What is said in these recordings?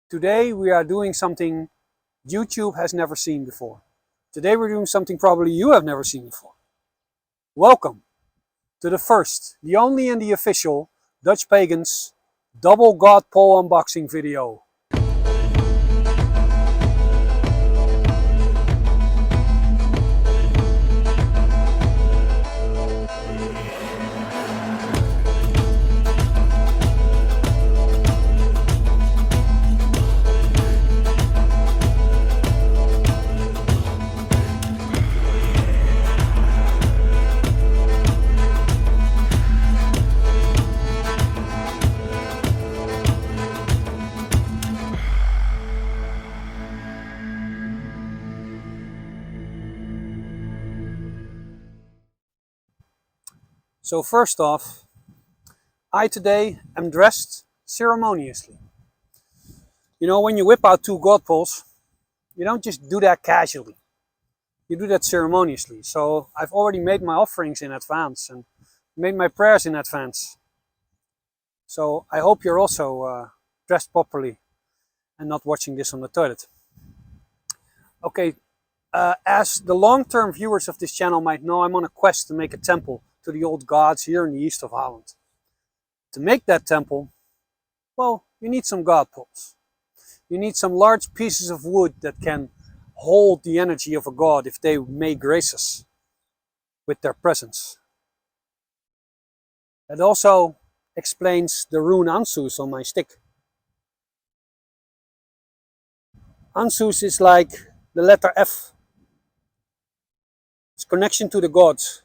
Today we are doing something YouTube has never seen before. Today we're doing something probably you have never seen before. Welcome to the first, the only and the official Dutch Pagans double God pole unboxing video. So first off, I today am dressed ceremoniously. You know, when you whip out two God poles, you don't just do that casually. You do that ceremoniously. So I've already made my offerings in advance and made my prayers in advance. So I hope you're also dressed properly and not watching this on the toilet. Okay, as the long-term viewers of this channel might know, I'm on a quest to make a temple to the old gods here in the east of Holland. To make that temple, well, you need some God poles. You need some large pieces of wood that can hold the energy of a god if they may grace us with their presence. That also explains the rune Ansus on my stick. Ansus is like the letter F. It's connection to the gods.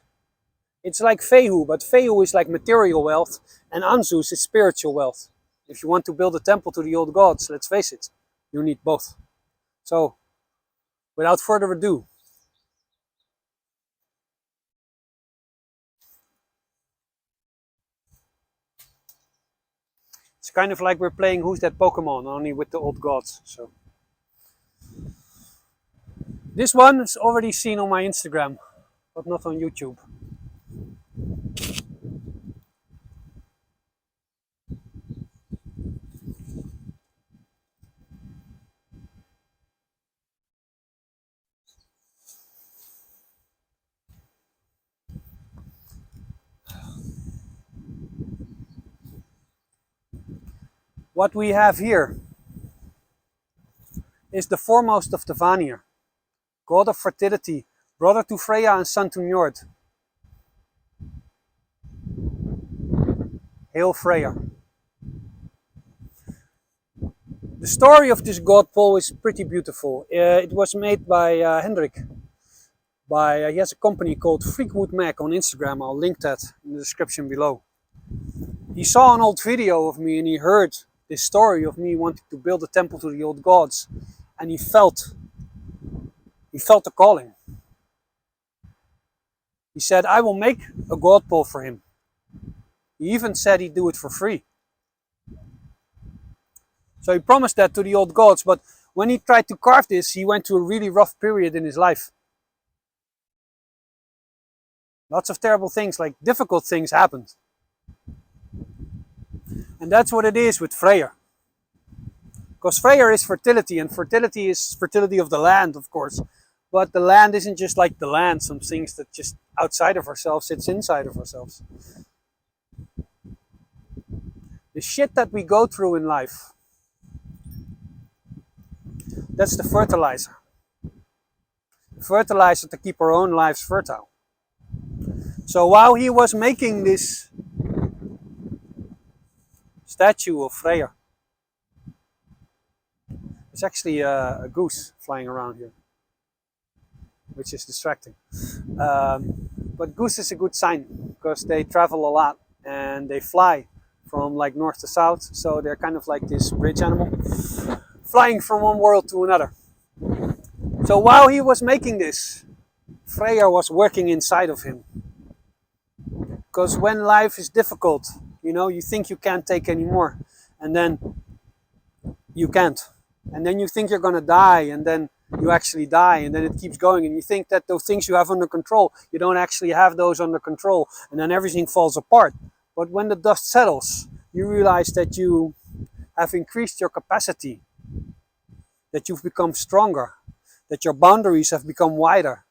It's like Fehu, but Fehu is like material wealth, and Anzus is spiritual wealth. If you want to build a temple to the old gods, let's face it, you need both. So, without further ado, it's kind of like we're playing Who's That Pokemon, only with the old gods. So, this one is already seen on my Instagram, but not on YouTube. What we have here is the foremost of the Vanir, god of fertility, brother to Freya and son to Njord. Hail Freya. The story of this god pole is pretty beautiful. It was made by Hendrik. He has a company called Freakwood Mac on Instagram. I'll link that in the description below. He saw an old video of me and he heard this story of me wanting to build a temple to the old gods, and he felt the calling. He said, I will make a god pole for him. He even said he'd do it for free. So he promised that to the old gods, but when he tried to carve this, he went through a really rough period in his life. Lots of terrible things, like difficult things happened. And that's what it is with Freya. Because Freya is fertility, and fertility is fertility of the land, of course. But the land isn't just like the land, some things that just outside of ourselves, it's inside of ourselves. The shit that we go through in life, that's the fertilizer. The fertilizer to keep our own lives fertile. So while he was making this statue of Freya, there's actually a goose flying around here, which is distracting. But goose is a good sign, because they travel a lot and they fly from like north to south, so they're kind of like this bridge animal, flying from one world to another. So while he was making this, Freya was working inside of him. Because when life is difficult, you know, you think you can't take anymore, and then you can't. And then you think you're gonna die, and then you actually die, and then it keeps going, and you think that those things you have under control, you don't actually have those under control, and then everything falls apart. But when the dust settles, you realize that you have increased your capacity that you've become stronger, that your boundaries have become wider,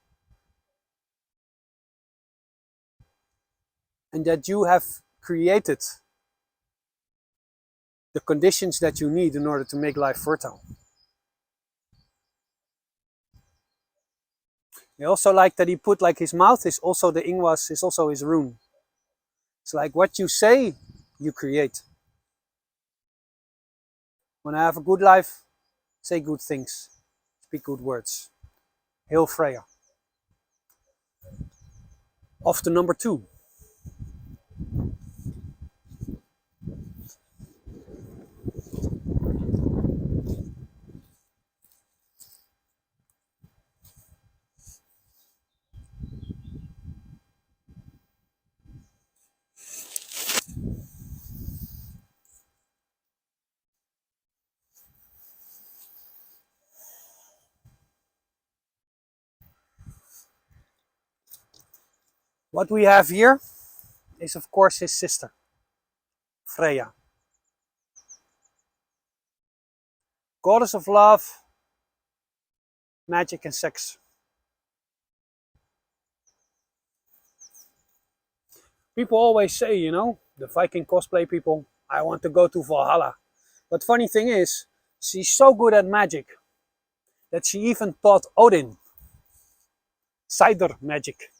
and that you have created the conditions that you need in order to make life fertile. I also like that he put like his mouth is also the ingwas, is also his rune. It's like what you say, you create. When I have a good life, say good things, speak good words. Hail Freya. Off to number 2. What we have here is of course his sister, Freya. Goddess of love, magic and sex. People always say, you know, the Viking cosplay people, I want to go to Valhalla. But funny thing is, she's so good at magic that she even taught Odin cider magic.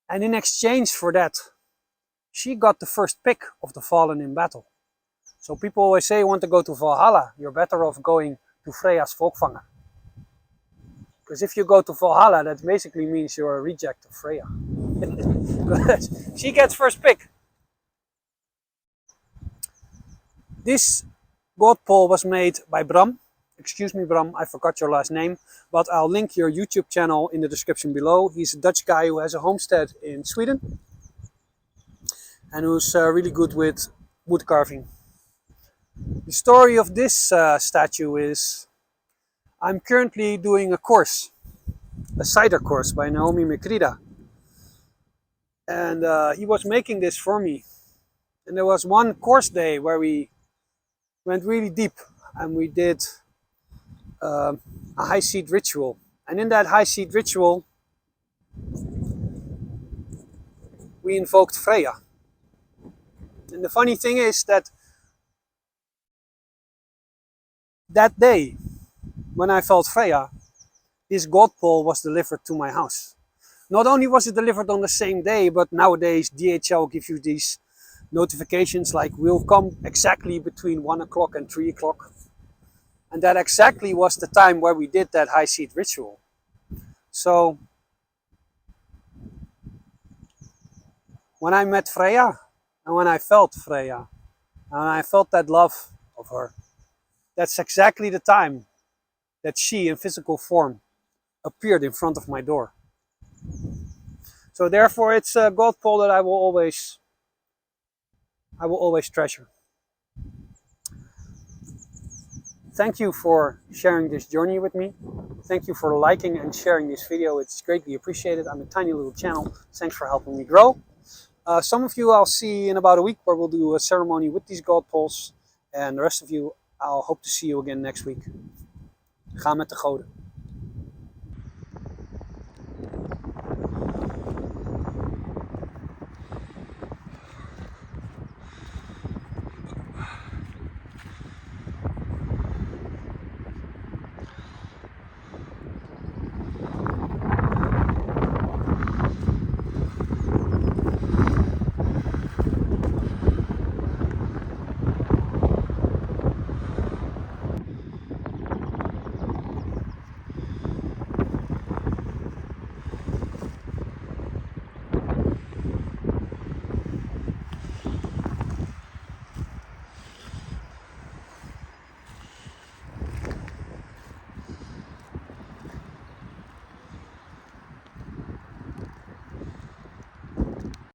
And in exchange for that, she got the first pick of the fallen in battle. So people always say, you want to go to Valhalla, you're better off going to Freya's Volkvanger. Because if you go to Valhalla, that basically means you're a reject of Freya. She gets first pick. This god pole was made by Bram. Excuse me, Bram, I forgot your last name, but I'll link your YouTube channel in the description below. He's a Dutch guy who has a homestead in Sweden and who's really good with wood carving. The story of this statue is, I'm currently doing a course, a cider course by Naomi Mekrida. And he was making this for me. And there was one course day where we went really deep and we did a high seed ritual. And in that high seed ritual, we invoked Freya. And the funny thing is that that day, when I felt Freya, this god pole was delivered to my house. Not only was it delivered on the same day, but nowadays DHL gives you these notifications like we'll come exactly between 1 o'clock and 3 o'clock. And that exactly was the time where we did that high seed ritual. So when I met Freya, and when I felt Freya, and I felt that love of her, that's exactly the time that she in physical form appeared in front of my door. So therefore it's a god pole that I will always treasure. Thank you for sharing this journey with me. Thank you for liking and sharing this video. It's greatly appreciated. I'm a tiny little channel. Thanks for helping me grow. Some of you I'll see in about a week where we'll do a ceremony with these god poles. And the rest of you, I'll hope to see you again next week. Ga met de goden.